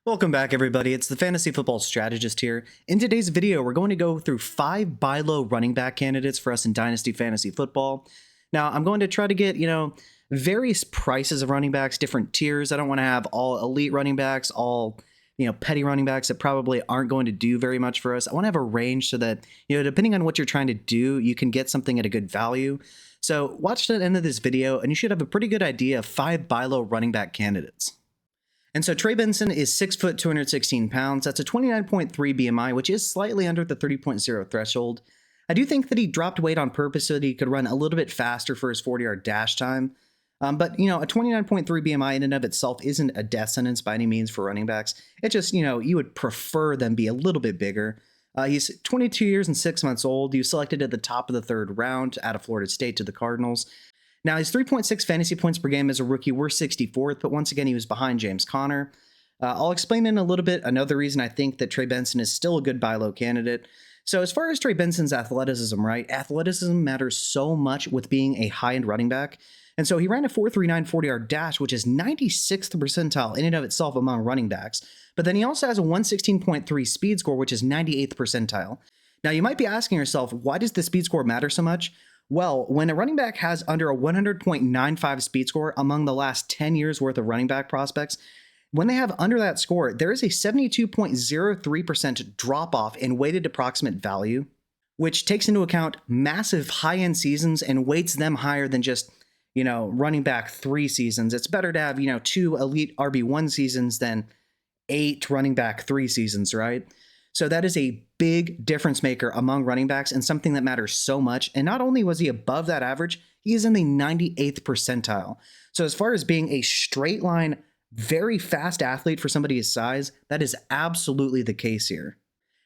Welcome back, everybody. It's the Fantasy Football Strategist here. In today's video, we're going to go through 5 buy low running back candidates for us in Dynasty Fantasy Football. Now, I'm going to try to get, various prices of running backs, different tiers. I don't want to have all elite running backs, all, petty running backs that probably aren't going to do very much for us. I want to have a range so that, depending on what you're trying to do, you can get something at a good value. So watch the end of this video, and you should have a pretty good idea of 5 buy low running back candidates. And so Trey Benson is 6 foot, 216 pounds. That's a 29.3 BMI, which is slightly under the 30.0 threshold. I do think that he dropped weight on purpose so that he could run a little bit faster for his 40-yard dash time. But, a 29.3 BMI in and of itself isn't a death sentence by any means for running backs. It just, you would prefer them be a little bit bigger. He's 22 years and 6 months old. He was selected at the top of the 3rd round out of Florida State to the Cardinals. Now, his 3.6 fantasy points per game as a rookie were 64th, but once again, he was behind James Conner. I'll explain in a little bit another reason I think that Trey Benson is still a good buy low candidate. So as far as Trey Benson's athleticism, right? Athleticism matters so much with being a high-end running back. And so he ran a 4.39 40-yard dash, which is 96th percentile in and of itself among running backs. But then he also has a 116.3 speed score, which is 98th percentile. Now, you might be asking yourself, why does the speed score matter so much? Well, when a running back has under a 100.95 speed score among the last 10 years worth of running back prospects, when they have under that score, there is a 72.03% drop off in weighted approximate value, which takes into account massive high-end seasons and weights them higher than just, running back 3 seasons. It's better to have, 2 elite RB1 seasons than 8 running back 3 seasons, right? So that is a big difference maker among running backs and something that matters so much. And not only was he above that average, he is in the 98th percentile. So as far as being a straight line, very fast athlete for somebody his size, that is absolutely the case here.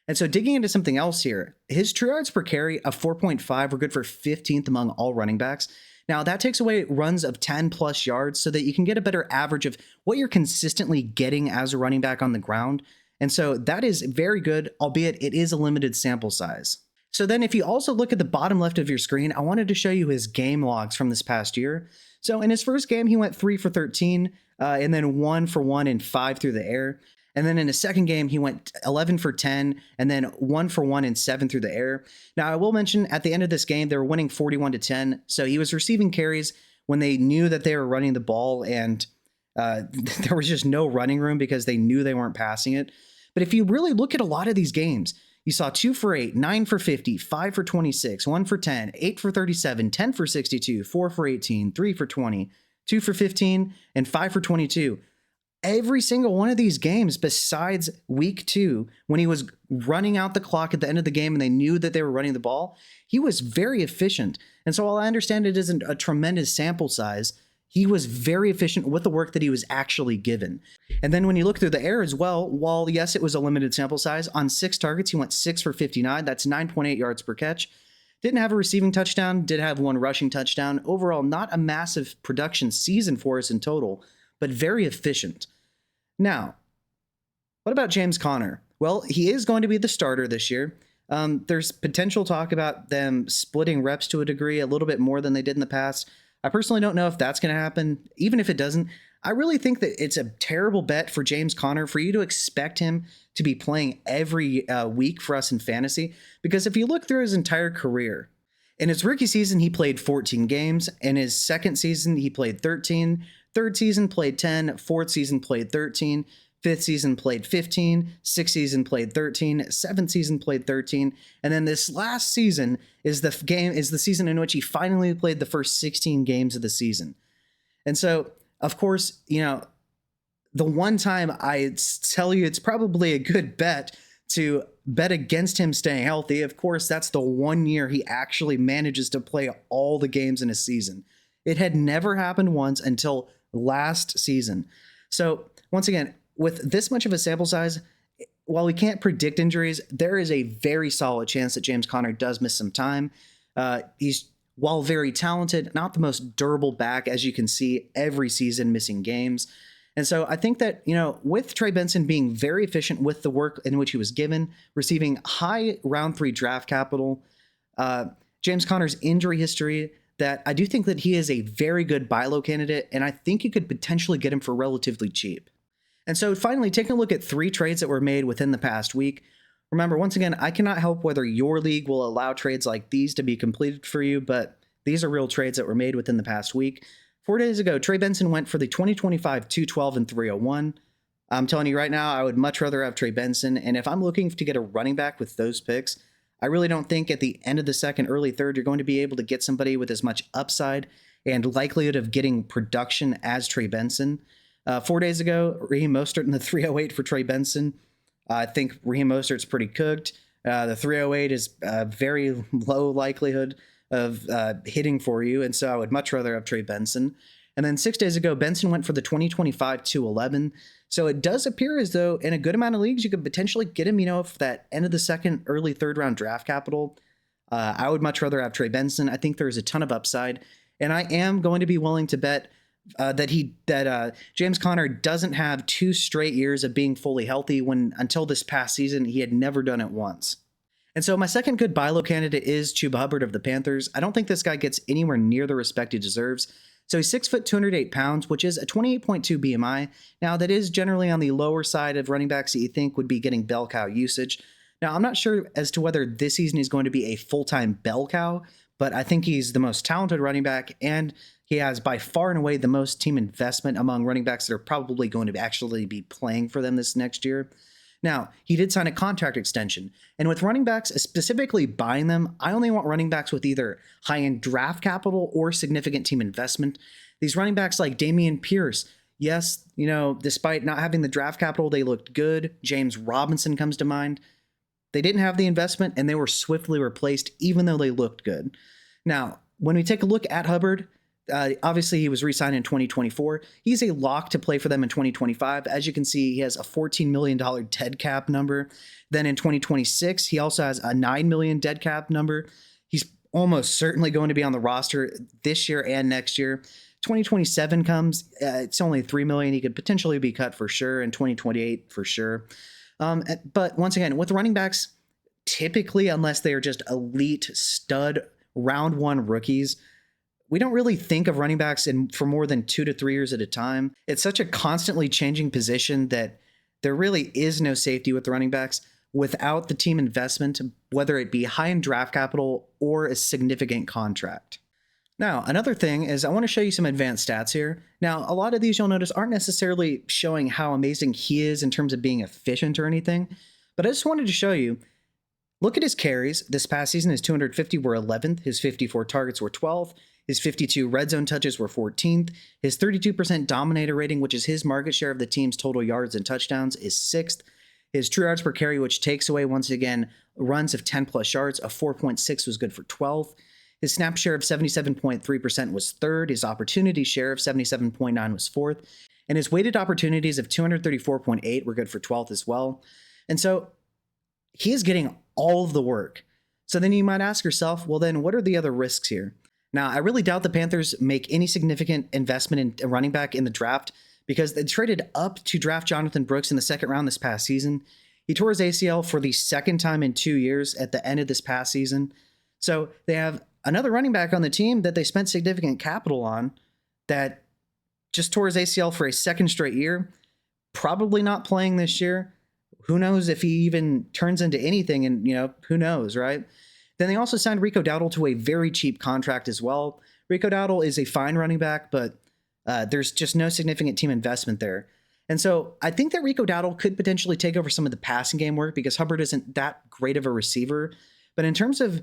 And so digging into something else here, his true yards per carry of 4.5 were good for 15th among all running backs. Now that takes away runs of 10 plus yards so that you can get a better average of what you're consistently getting as a running back on the ground. And so that is very good, albeit it is a limited sample size. So then if you also look at the bottom left of your screen, I wanted to show you his game logs from this past year. So in his first game, he went 3 for 13, and then 1 for 1 and 5 through the air. And then in his second game, he went 11 for 10, and then 1 for 1 and 7 through the air. Now, I will mention at the end of this game, they were winning 41-10. So he was receiving carries when they knew that they were running the ball, and there was just no running room because they knew they weren't passing it. But if you really look at a lot of these games, you saw 2 for 8, 9 for 50, 5 for 26, 1 for 10, 8 for 37, 10 for 62, 4 for 18, 3 for 20, 2 for 15, and 5 for 22. Every single one of these games, besides week 2, when he was running out the clock at the end of the game and they knew that they were running the ball, he was very efficient. And so while I understand it isn't a tremendous sample size, he was very efficient with the work that he was actually given. And then when you look through the air as well, while yes, it was a limited sample size, on 6 targets, he went 6 for 59. That's 9.8 yards per catch. Didn't have a receiving touchdown, did have 1 rushing touchdown. Overall, not a massive production season for us in total, but very efficient. Now, what about James Conner? Well, he is going to be the starter this year. There's potential talk about them splitting reps to a degree, a little bit more than they did in the past. I personally don't know if that's going to happen. Even if it doesn't, I really think that it's a terrible bet for James Conner for you to expect him to be playing every week for us in fantasy. Because if you look through his entire career, in his rookie season, he played 14 games. In his second season, he played 13. Third season, played 10. Fourth season, played 13. Fifth season played 15, sixth season played 13, seventh season played 13, and then this last season is the season in which he finally played the first 16 games of the season. And so, of course, the one time I tell you it's probably a good bet to bet against him staying healthy, of course, that's the one year he actually manages to play all the games in a season. It had never happened once until last season. So, once again, with this much of a sample size, while we can't predict injuries, there is a very solid chance that James Conner does miss some time. He's, while very talented, not the most durable back, as you can see every season missing games. And so I think that, with Trey Benson being very efficient with the work in which he was given, receiving high round 3 draft capital, James Conner's injury history, that I do think that he is a very good buy low candidate, and I think you could potentially get him for relatively cheap. And so finally, taking a look at 3 trades that were made within the past week. Remember, once again, I cannot help whether your league will allow trades like these to be completed for you, but these are real trades that were made within the past week. 4 days ago, Trey Benson went for the 2025 212 and 301. I'm telling you right now, I would much rather have Trey Benson. And if I'm looking to get a running back with those picks, I really don't think at the end of the second, early third, you're going to be able to get somebody with as much upside and likelihood of getting production as Trey Benson. 4 days ago, Raheem Mostert in the 308 for Trey Benson. I think Raheem Mostert's pretty cooked. The 308 is a very low likelihood of hitting for you, and so I would much rather have Trey Benson. And then 6 days ago, Benson went for the 2025 211. So it does appear as though in a good amount of leagues, you could potentially get him, for that end of the second, early third round draft capital. I would much rather have Trey Benson. I think there's a ton of upside, and I am going to be willing to bet that James Conner doesn't have 2 straight years of being fully healthy when until this past season he had never done it once. And so my second good buy low candidate is Chuba Hubbard of the Panthers. I don't think this guy gets anywhere near the respect he deserves. So he's 6 foot 208 pounds, which is a 28.2 BMI. Now that is generally on the lower side of running backs that you think would be getting bell cow usage. Now I'm not sure as to whether this season he's going to be a full-time bell cow, but I think he's the most talented running back, and he has by far and away the most team investment among running backs that are probably going to actually be playing for them this next year. Now, he did sign a contract extension, and with running backs, specifically buying them, I only want running backs with either high-end draft capital or significant team investment. These running backs like Dameon Pierce, yes, despite not having the draft capital, they looked good. James Robinson comes to mind. They didn't have the investment, and they were swiftly replaced, even though they looked good. Now, when we take a look at Hubbard, obviously he was re-signed in 2024. He's a lock to play for them in 2025. As you can see, he has a $14 million dead cap number. Then in 2026, he also has a $9 million dead cap number. He's almost certainly going to be on the roster this year and next year. 2027 comes, it's only $3 million. He could potentially be cut for sure. In 2028 for sure. But once again, with running backs, typically, unless they are just elite stud round 1 rookies, we don't really think of running backs for more than 2 to 3 years at a time. It's such a constantly changing position that there really is no safety with the running backs without the team investment, whether it be high-end draft capital or a significant contract. Now, another thing is I want to show you some advanced stats here. Now, a lot of these you'll notice aren't necessarily showing how amazing he is in terms of being efficient or anything, but I just wanted to show you. Look at his carries. This past season, his 250 were 11th. His 54 targets were 12th. His 52 red zone touches were 14th. His 32% dominator rating, which is his market share of the team's total yards and touchdowns, is 6th. His true yards per carry, which takes away, once again, runs of 10 plus yards, of 4.6 was good for 12th. His snap share of 77.3% was 3rd. His opportunity share of 77.9 was 4th. And his weighted opportunities of 234.8 were good for 12th as well. And so he is getting all of the work. So then you might ask yourself, well, then what are the other risks here? Now, I really doubt the Panthers make any significant investment in a running back in the draft because they traded up to draft Jonathan Brooks in the second round this past season. He tore his ACL for the second time in 2 years at the end of this past season. So they have another running back on the team that they spent significant capital on that just tore his ACL for a second straight year, probably not playing this year. Who knows if he even turns into anything, and who knows, right? Then they also signed Rico Dowdle to a very cheap contract as well. Rico Dowdle is a fine running back, but there's just no significant team investment there. And so I think that Rico Dowdle could potentially take over some of the passing game work because Hubbard isn't that great of a receiver. But in terms of,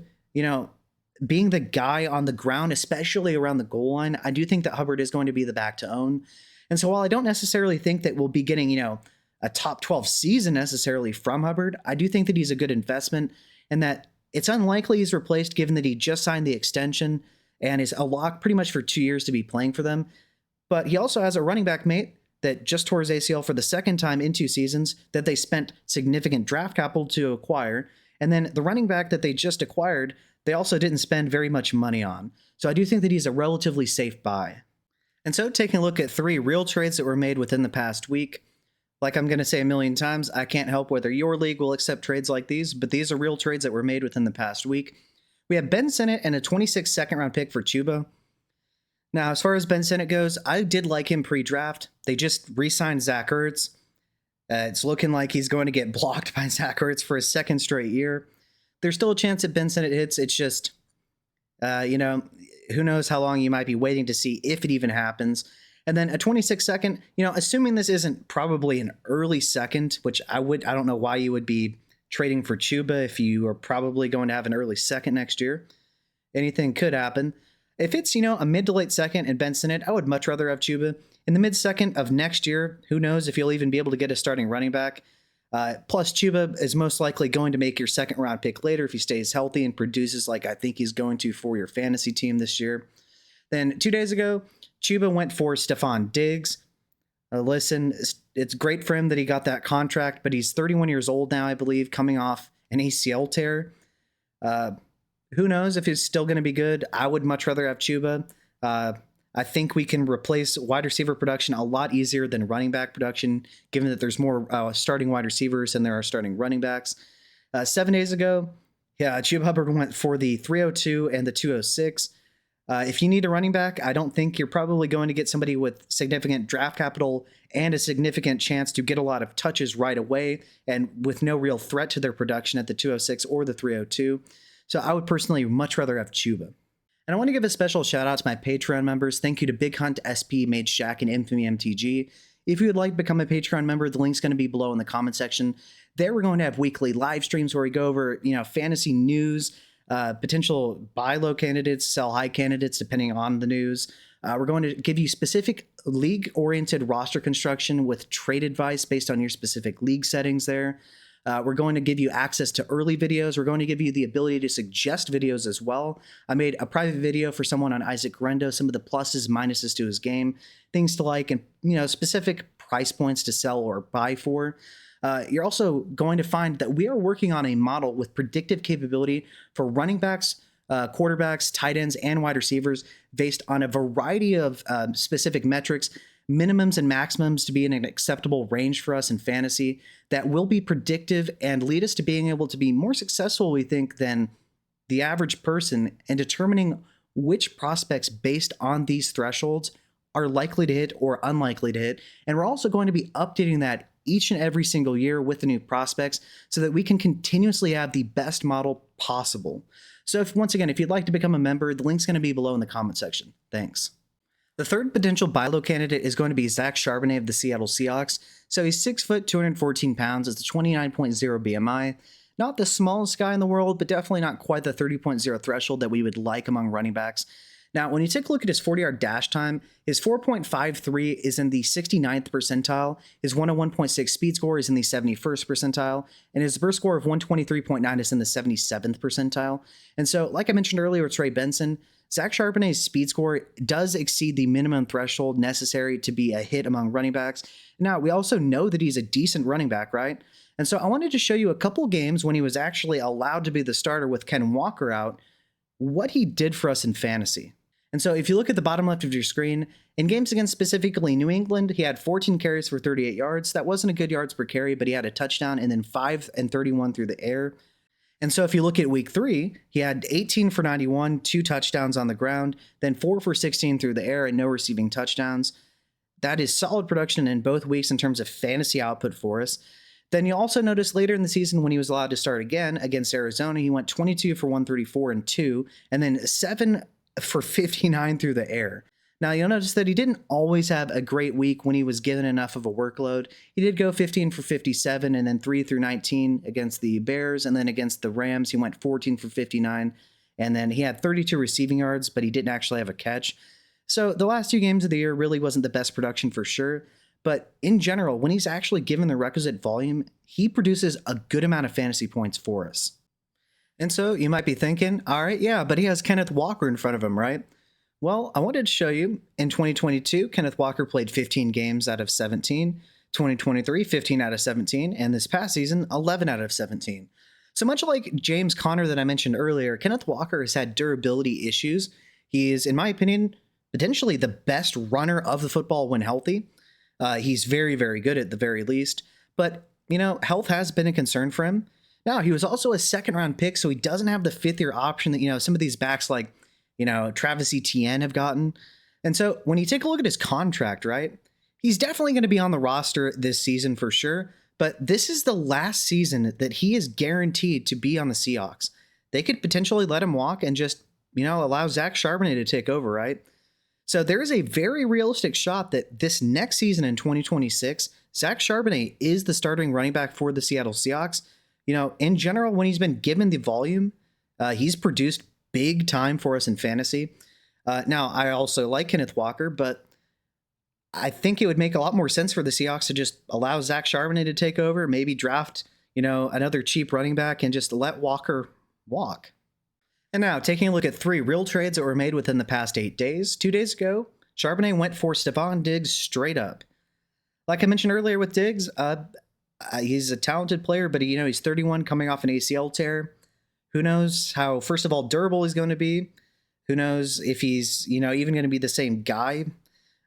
being the guy on the ground, especially around the goal line, I do think that Hubbard is going to be the back to own. And so while I don't necessarily think that we'll be getting, a top 12 season necessarily from Hubbard, I do think that he's a good investment and that it's unlikely he's replaced given that he just signed the extension and is a lock pretty much for 2 years to be playing for them. But he also has a running back mate that just tore his ACL for the second time in 2 seasons that they spent significant draft capital to acquire. And then the running back that they just acquired, they also didn't spend very much money on. So I do think that he's a relatively safe buy. And so taking a look at 3 real trades that were made within the past week, like I'm going to say a million times, I can't help whether your league will accept trades like these, but these are real trades that were made within the past week. We have Ben Sinnott and a 26th second-round pick for Chuba. Now, as far as Ben Sinnott goes, I did like him pre-draft. They just re-signed Zach Ertz. It's looking like he's going to get blocked by Zach Ertz for a second straight year. There's still a chance that Ben Sinnott hits. It's just, you know, who knows how long you might be waiting to see if it even happens. And then a 26 second, you know, assuming this isn't probably an early second, which I don't know why you would be trading for Chuba if you are probably going to have an early second next year. Anything could happen. If it's, you know, a mid to late second and Ben Sinnott, I would much rather have Chuba. In the mid second of next year, who knows if you'll even be able to get a starting running back. Plus, Chuba is most likely going to make your second round pick later if he stays healthy and produces like I think he's going to for your fantasy team this year. Then 2 days ago, Chuba went for Stephon Diggs. Listen, it's great for him that he got that contract, but he's 31 years old now, I believe, coming off an ACL tear. Who knows if he's still going to be good? I would much rather have Chuba. I think we can replace wide receiver production a lot easier than running back production, given that there's more starting wide receivers than there are starting running backs. 7 days ago, Chuba Hubbard went for the 302 and the 206. If you need a running back, I don't think you're probably going to get somebody with significant draft capital and a significant chance to get a lot of touches right away and with no real threat to their production at the 206 or the 302. So I would personally much rather have Chuba. And I want to give a special shout out to my Patreon members. Thank you to Big Hunt, SP, Made Shaq, and Infamy MTG. If you would like to become a Patreon member, the link's going to be below in the comment section. There we're going to have weekly live streams where we go over, you know, fantasy news, potential buy low candidates, sell high candidates, depending on the news. We're going to give you specific league-oriented roster construction with trade advice based on your specific league settings there. We're going to give you access to early videos. We're going to give you the ability to suggest videos as well. I made a private video for someone on Isaac Rendo, some of the pluses, minuses to his game, things to like, and, you know, specific price points to sell or buy for. You're also going to find that we are working on a model with predictive capability for running backs, quarterbacks, tight ends, and wide receivers based on a variety of specific metrics, minimums and maximums to be in an acceptable range for us in fantasy that will be predictive and lead us to being able to be more successful, we think, than the average person in determining which prospects based on these thresholds are likely to hit or unlikely to hit. And we're also going to be updating that each and every single year with the new prospects so that we can continuously have the best model possible. So once again, if you'd like to become a member, the link's going to be below in the comment section. Thanks. The third potential buy low candidate is going to be Zach Charbonnet of the Seattle Seahawks. So he's 6 foot, 214 pounds. It's a 29.0 BMI. Not the smallest guy in the world, but definitely not quite the 30.0 threshold that we would like among running backs. Now, when you take a look at his 40-yard dash time, his 4.53 is in the 69th percentile, his 101.6 speed score is in the 71st percentile, and his burst score of 123.9 is in the 77th percentile. And so, like I mentioned earlier with Trey Benson, Zach Charbonnet's speed score does exceed the minimum threshold necessary to be a hit among running backs. Now, we also know that he's a decent running back, right? And so I wanted to show you a couple games when he was actually allowed to be the starter with Ken Walker out, what he did for us in fantasy. And so if you look at the bottom left of your screen, in games against specifically New England, he had 14 carries for 38 yards. That wasn't a good yards per carry, but he had a touchdown and then 5 and 31 through the air. And so if you look at week 3, he had 18 for 91, 2 touchdowns on the ground, then 4 for 16 through the air and no receiving touchdowns. That is solid production in both weeks in terms of fantasy output for us. Then you also notice later in the season when he was allowed to start again against Arizona, he went 22 for 134 and 2, and then 7 for 59 through the air. Now, you'll notice that he didn't always have a great week when he was given enough of a workload. He did go 15 for 57 and then 3 through 19 against the Bears, and then against the Rams, he went 14 for 59, and then he had 32 receiving yards, but he didn't actually have a catch. So the last 2 games of the year really wasn't the best production for sure, but in general, when he's actually given the requisite volume, he produces a good amount of fantasy points for us. And so you might be thinking, all right, yeah, but he has Kenneth Walker in front of him, right? Well, I wanted to show you, in 2022, Kenneth Walker played 15 games out of 17, 2023, 15 out of 17, and this past season, 11 out of 17. So much like James Conner that I mentioned earlier, Kenneth Walker has had durability issues. He is, in my opinion, potentially the best runner of the football when healthy. He's very, very good at the very least, but, you know, health has been a concern for him. Now, he was also a second-round pick, so he doesn't have the fifth-year option that, you know, some of these backs like, you know, Travis Etienne have gotten. And so when you take a look at his contract, right, He's definitely going to be on the roster this season for sure, but this is the last season that he is guaranteed to be on the Seahawks. They could potentially let him walk and just, allow Zach Charbonnet to take over, right? So there is a very realistic shot that this next season in 2026, Zach Charbonnet is the starting running back for the Seattle Seahawks. In general, when he's been given the volume, he's produced big time for us in fantasy. Now, I also like Kenneth Walker, but I think it would make a lot more sense for the Seahawks to just allow Zach Charbonnet to take over, maybe draft, another cheap running back and just let Walker walk. And now, taking a look at 3 real trades that were made within the past 8 days. 2 days ago, Charbonnet went for Stephon Diggs straight up. Like I mentioned earlier with Diggs, he's a talented player, but he's 31 coming off an ACL tear. Who knows how, first of all, durable he's going to be. Who knows if he's, even going to be the same guy.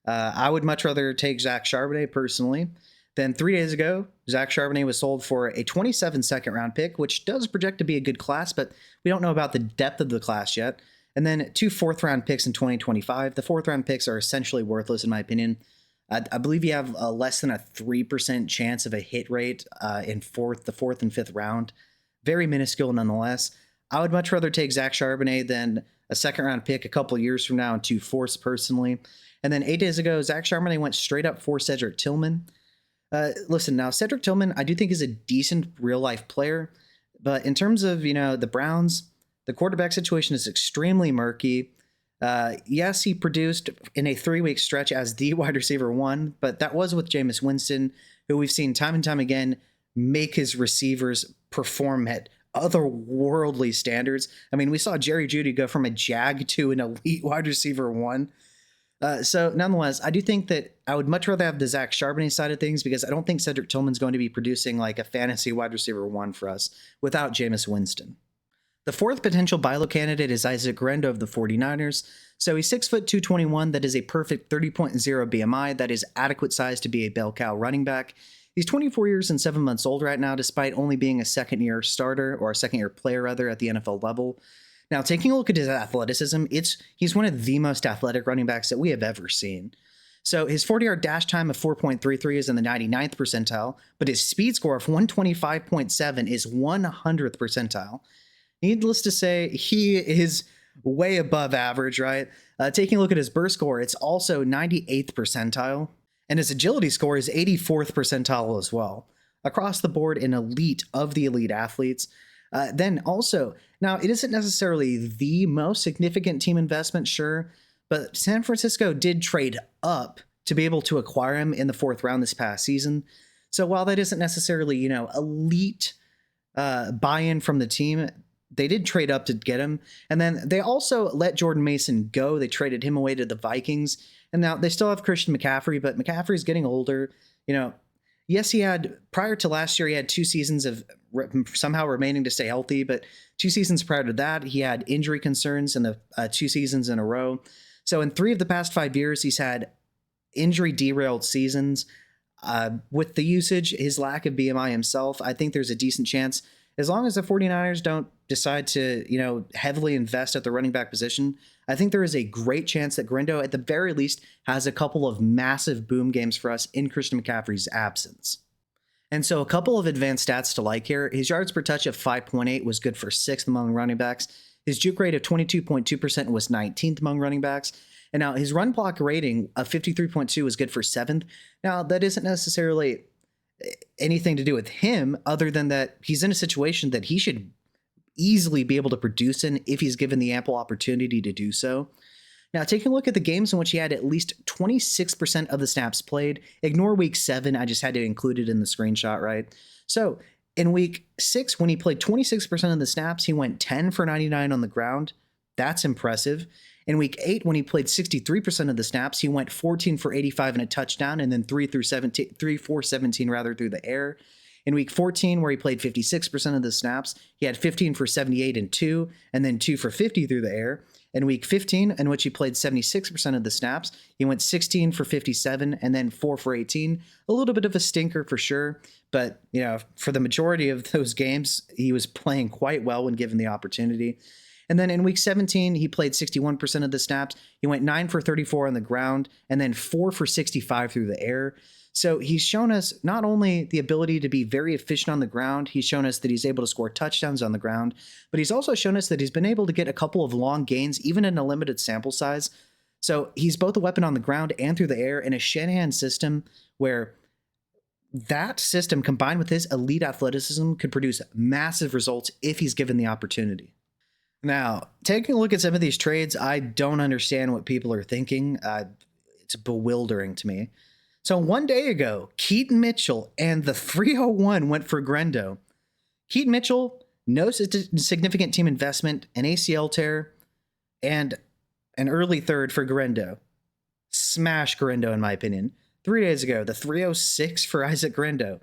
I would much rather take Zach Charbonnet personally. Then 3 days ago, Zach Charbonnet was sold for a 27 second round pick, which does project to be a good class, but we don't know about the depth of the class yet. And then 2 4th round picks in 2025. The 4th round picks are essentially worthless in my opinion. I believe you have less than a 3% chance of a hit rate in the 4th and 5th round. Very minuscule nonetheless. I would much rather take Zach Charbonnet than a 2nd round pick a couple years from now and 2 4ths personally. And then 8 days ago, Zach Charbonnet went straight up for Cedric Tillman. Listen, now Cedric Tillman, I do think is a decent real life player, but in terms of, the Browns, the quarterback situation is extremely murky. Yes, he produced in a 3-week stretch as the wide receiver 1, but that was with Jameis Winston, who we've seen time and time again make his receivers perform at otherworldly standards. I mean, we saw Jerry Jeudy go from a jag to an elite wide receiver 1. So nonetheless, I do think that I would much rather have the Zach Charbonnet side of things because I don't think Cedric Tillman's going to be producing like a fantasy wide receiver 1 for us without Jameis Winston. The 4th potential buy low candidate is Isaac Guerendo of the 49ers. So he's 6 foot 221. That is a perfect 30.0 BMI. That is adequate size to be a bell cow running back. He's 24 years and 7 months old right now, despite only being a 2nd-year starter or a 2nd-year player rather at the NFL level. Now, taking a look at his athleticism, he's one of the most athletic running backs that we have ever seen. So his 40-yard dash time of 4.33 is in the 99th percentile, but his speed score of 125.7 is 100th percentile. Needless to say, he is way above average, right? Taking a look at his burst score, it's also 98th percentile, and his agility score is 84th percentile as well. Across the board, an elite of the elite athletes. Then also, now it isn't necessarily the most significant team investment, sure, but San Francisco did trade up to be able to acquire him in the 4th round this past season. So while that isn't necessarily, elite buy-in from the team, they did trade up to get him. And then they also let Jordan Mason go. They traded him away to the Vikings. And now they still have Christian McCaffrey, but McCaffrey's getting older. Yes, prior to last year, he had 2 seasons of somehow remaining to stay healthy, but 2 seasons prior to that, he had injury concerns in the 2 seasons in a row. So in 3 of the past 5 years, he's had injury derailed seasons. With the usage, his lack of BMI himself, I think there's a decent chance, as long as the 49ers don't decide to, heavily invest at the running back position, I think there is a great chance that Guerendo, at the very least, has a couple of massive boom games for us in Christian McCaffrey's absence. And so a couple of advanced stats to like here. His yards per touch of 5.8 was good for 6th among running backs. His juke rate of 22.2% was 19th among running backs. And now his run block rating of 53.2 was good for 7th. Now, that isn't necessarily anything to do with him other than that he's in a situation that he should easily be able to produce in if he's given the ample opportunity to do so. Now, taking a look at the games in which he had at least 26% of the snaps played, ignore week 7, I just had to include it in the screenshot, right? So in week 6, when he played 26% of the snaps, he went 10 for 99 on the ground. That's impressive. In week 8, when he played 63% of the snaps, he went 14 for 85 and a touchdown, and then 3 for 17 through the air. In week 14, where he played 56% of the snaps, he had 15 for 78 and 2, and then 2 for 50 through the air. In week 15, in which he played 76% of the snaps, he went 16 for 57 and then 4 for 18. A little bit of a stinker for sure, but for the majority of those games, he was playing quite well when given the opportunity. And then in week 17, he played 61% of the snaps. He went 9 for 34 on the ground and then 4 for 65 through the air. So he's shown us not only the ability to be very efficient on the ground, he's shown us that he's able to score touchdowns on the ground, but he's also shown us that he's been able to get a couple of long gains, even in a limited sample size. So he's both a weapon on the ground and through the air in a Shanahan system where that system combined with his elite athleticism could produce massive results if he's given the opportunity. Now, taking a look at some of these trades, I don't understand what people are thinking. It's bewildering to me. So one day ago, Keaton Mitchell and the 301 went for Grendo. Keaton Mitchell, no significant team investment, an ACL tear, and an early third for Grendo. Smash Grendo, in my opinion. 3 days ago, the 306 for Isaac Grendo.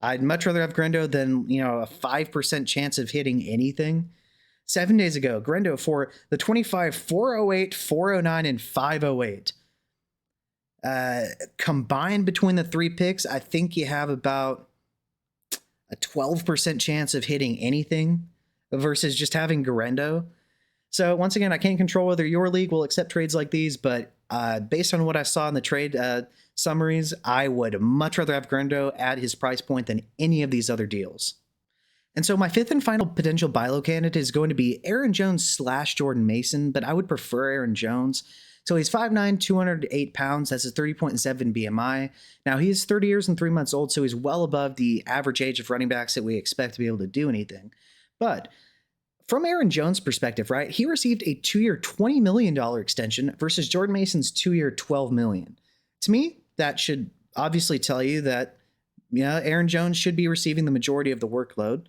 I'd much rather have Grendo than, a 5% chance of hitting anything. 7 days ago, Grendo for the 25, 408, 409, and 508. Combined between the 3 picks, I think you have about a 12% chance of hitting anything versus just having Grendo. So once again, I can't control whether your league will accept trades like these, but based on what I saw in the trade summaries, I would much rather have Grendo at his price point than any of these other deals. And so my fifth and final potential buy low candidate is going to be Aaron Jones / Jordan Mason, but I would prefer Aaron Jones. So he's 5'9", 208 pounds. That's a 30.7 BMI. Now he's 30 years and 3 months old, so he's well above the average age of running backs that we expect to be able to do anything. But from Aaron Jones' perspective, right, he received a 2-year, $20 million extension versus Jordan Mason's 2-year, $12 million. To me, that should obviously tell you that, Aaron Jones should be receiving the majority of the workload.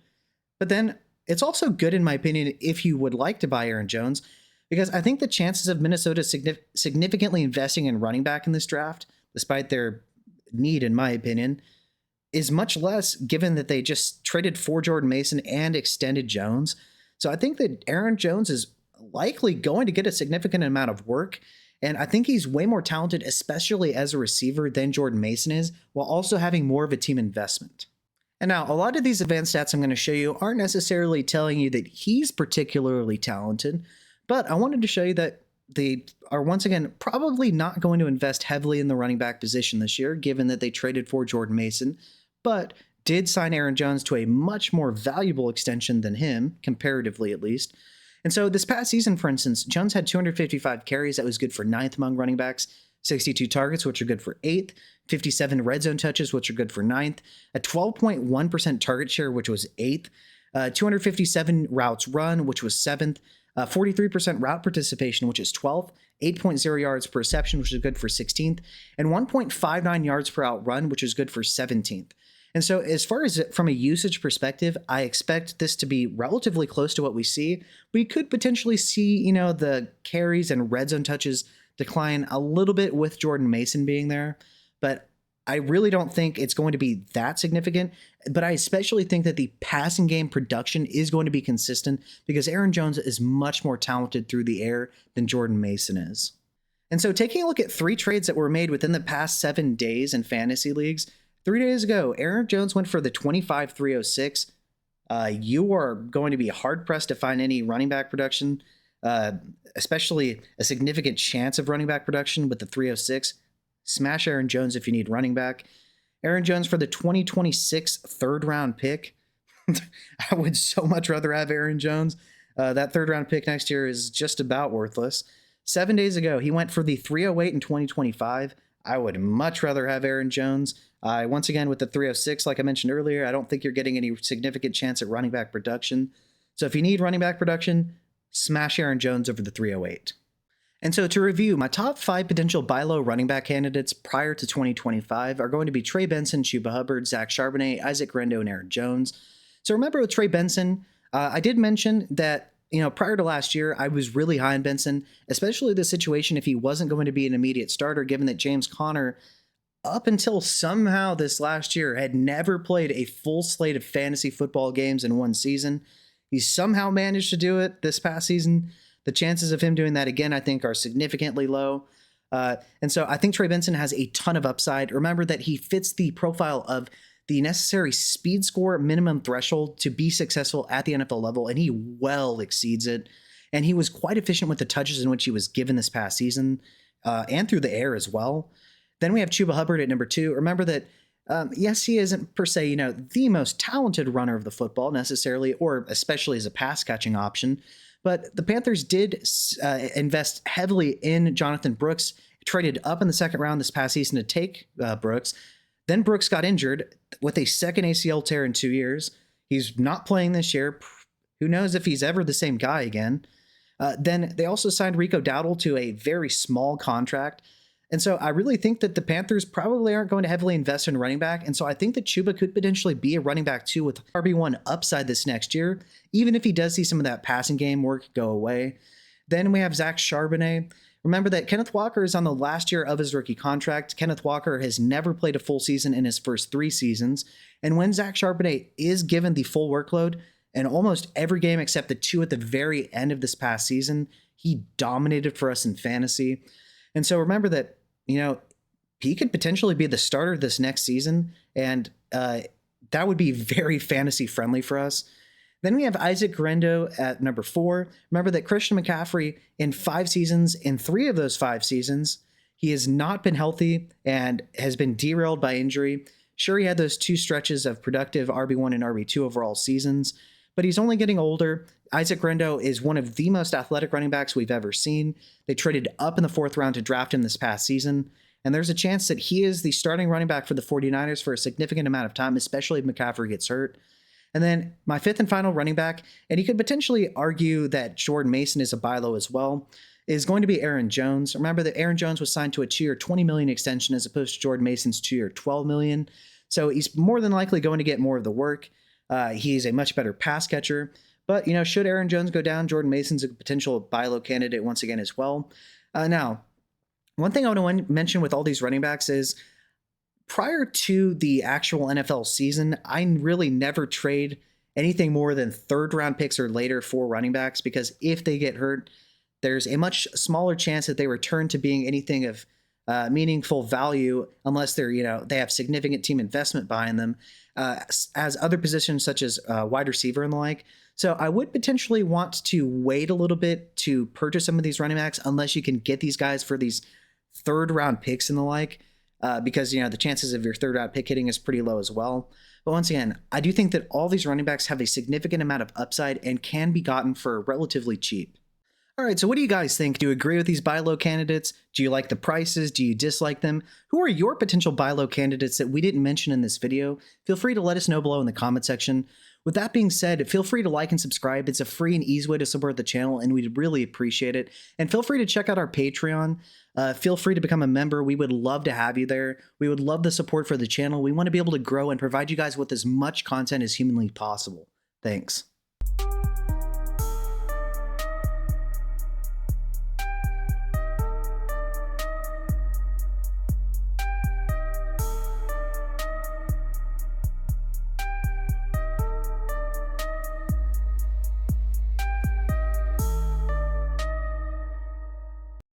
But then it's also good, in my opinion, if you would like to buy Aaron Jones, because I think the chances of Minnesota significantly investing in running back in this draft, despite their need, in my opinion, is much less given that they just traded for Jordan Mason and extended Jones. So I think that Aaron Jones is likely going to get a significant amount of work, and I think he's way more talented, especially as a receiver, than Jordan Mason is, while also having more of a team investment. And now, a lot of these advanced stats I'm going to show you aren't necessarily telling you that he's particularly talented, but I wanted to show you that they are, once again, probably not going to invest heavily in the running back position this year, given that they traded for Jordan Mason, but did sign Aaron Jones to a much more valuable extension than him, comparatively at least. And so this past season, for instance, Jones had 255 carries. That was good for 9th among running backs, 62 targets, which are good for 8th, 57 red zone touches, which are good for 9th, a 12.1% target share, which was 8th, 257 routes run, which was 7th, 43% route participation, which is 12th, 8.0 yards per reception, which is good for 16th, and 1.59 yards per out run, which is good for 17th. And so as far as from a usage perspective, I expect this to be relatively close to what we see. We could potentially see, the carries and red zone touches decline a little bit with Jordan Mason being there, but I really don't think it's going to be that significant. But I especially think that the passing game production is going to be consistent because Aaron Jones is much more talented through the air than Jordan Mason is. And so taking a look at 3 trades that were made within the past 7 days in fantasy leagues, 3 days ago, Aaron Jones went for the 25-306. You are going to be hard-pressed to find any running back production, especially a significant chance of running back production with the 306. Smash Aaron Jones if you need running back. Aaron Jones for the 2026 third-round pick. I would so much rather have Aaron Jones. That third-round pick next year is just about worthless. 7 days ago, he went for the 308 in 2025. I would much rather have Aaron Jones. Once again, with the 306, like I mentioned earlier, I don't think you're getting any significant chance at running back production. So if you need running back production, smash Aaron Jones over the 308. And so to review, my top 5 potential buy low running back candidates prior to 2025 are going to be Trey Benson, Chuba Hubbard, Zach Charbonnet, Isaac Grendo, and Aaron Jones. So remember with Trey Benson, I did mention that prior to last year, I was really high on Benson, especially the situation if he wasn't going to be an immediate starter, given that James Conner, up until somehow this last year, had never played a full slate of fantasy football games in one season. He somehow managed to do it this past season. The chances of him doing that again, I think, are significantly low. And so I think Trey Benson has a ton of upside. Remember that he fits the profile of the necessary speed score minimum threshold to be successful at the NFL level, and he well exceeds it. and he was quite efficient with the touches in which he was given this past season, and through the air as well. Then we have Chuba Hubbard at number 2. Remember that, yes, he isn't per se, the most talented runner of the football necessarily, or especially as a pass catching option. But the Panthers did invest heavily in Jonathan Brooks, traded up in the second round this past season to take Brooks. Then Brooks got injured with a second ACL tear in 2 years. He's not playing this year. Who knows if he's ever the same guy again. Then they also signed Rico Dowdle to a very small contract. And so I really think that the Panthers probably aren't going to heavily invest in running back. And so I think that Chuba could potentially be a running back too with RB1 upside this next year, even if he does see some of that passing game work go away. Then we have Zach Charbonnet. Remember that Kenneth Walker is on the last year of his rookie contract. Kenneth Walker has never played a full season in his first 3 seasons. And when Zach Charbonnet is given the full workload, in almost every game except the 2 at the very end of this past season, he dominated for us in fantasy. And so remember that, he could potentially be the starter this next season, and that would be very fantasy friendly for us. Then we have Isaac Guerendo at number 4. Remember that Christian McCaffrey in 5 seasons, in 3 of those 5 seasons, he has not been healthy and has been derailed by injury. Sure, he had those 2 stretches of productive RB1 and RB2 overall seasons, but he's only getting older. Isaac Guerendo is one of the most athletic running backs we've ever seen. They traded up in the 4th round to draft him this past season, and there's a chance that he is the starting running back for the 49ers for a significant amount of time, especially if McCaffrey gets hurt. And then my 5th and final running back, and you could potentially argue that Jordan Mason is a buy low as well, is going to be Aaron Jones. Remember that Aaron Jones was signed to a 2-year $20 million extension as opposed to Jordan Mason's 2-year $12 million. So he's more than likely going to get more of the work. He's a much better pass catcher. But, should Aaron Jones go down, Jordan Mason's a potential buy low candidate once again as well. Now, one thing I want to mention with all these running backs is prior to the actual NFL season, I really never trade anything more than 3rd round picks or later for running backs, because if they get hurt, there's a much smaller chance that they return to being anything of meaningful value unless they're, they have significant team investment behind them, as other positions such as wide receiver and the like. So I would potentially want to wait a little bit to purchase some of these running backs unless you can get these guys for these 3rd round picks and the like, because, the chances of your 3rd round pick hitting is pretty low as well. But once again, I do think that all these running backs have a significant amount of upside and can be gotten for relatively cheap. All right, so what do you guys think? Do you agree with these buy low candidates? Do you like the prices? Do you dislike them? Who are your potential buy low candidates that we didn't mention in this video? Feel free to let us know below in the comment section. With that being said, feel free to like and subscribe. It's a free and easy way to support the channel, and we'd really appreciate it. And feel free to check out our Patreon. Feel free to become a member. We would love to have you there. We would love the support for the channel. We want to be able to grow and provide you guys with as much content as humanly possible. Thanks.